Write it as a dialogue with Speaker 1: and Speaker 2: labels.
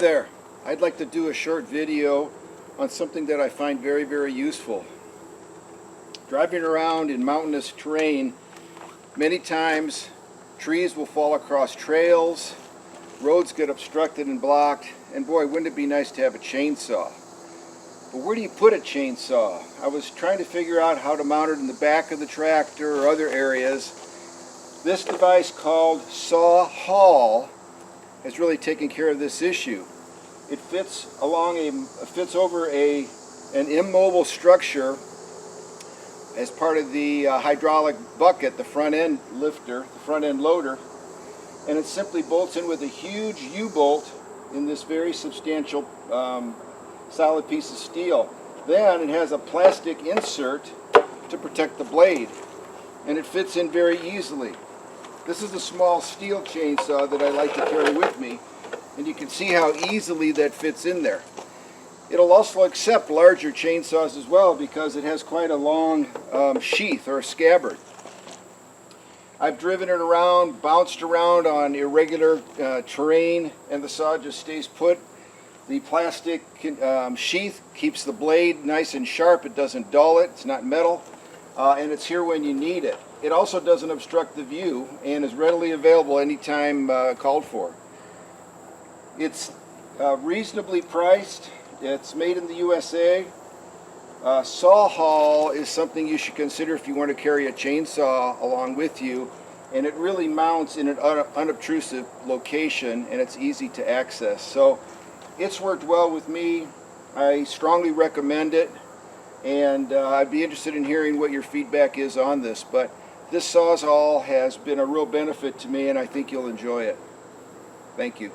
Speaker 1: there. I'd like to do a short video on something that I find very, very useful. Driving around in mountainous terrain, many times trees will fall across trails, roads get obstructed and blocked, and boy, wouldn't it be nice to have a chainsaw. But where do you put a chainsaw? I was trying to figure out how to mount it in the back of the tractor or other areas. This device called Saw Haul has really taken care of this issue. It fits over an immobile structure as part of the hydraulic bucket, the front end lifter, the front end loader, and it simply bolts in with a huge U-bolt in this very substantial solid piece of steel. Then it has a plastic insert to protect the blade, and it fits in very easily. This is a small steel chainsaw that I like to carry with me, and you can see how easily that fits in there. It'll also accept larger chainsaws as well because it has quite a long sheath or scabbard. I've driven it around, bounced around on irregular terrain, and the saw just stays put. The plastic sheath keeps the blade nice and sharp. It doesn't dull it. It's not metal, and it's here when you need it. It also doesn't obstruct the view and is readily available anytime called for. It's reasonably priced. It's made in the USA. Saw haul is something you should consider if you want to carry a chainsaw along with you, and it really mounts in an unobtrusive location and it's easy to access. So it's worked well with me. I strongly recommend it, and I'd be interested in hearing what your feedback is on this. But this Saw Haul has been a real benefit to me, and I think you'll enjoy it. Thank you.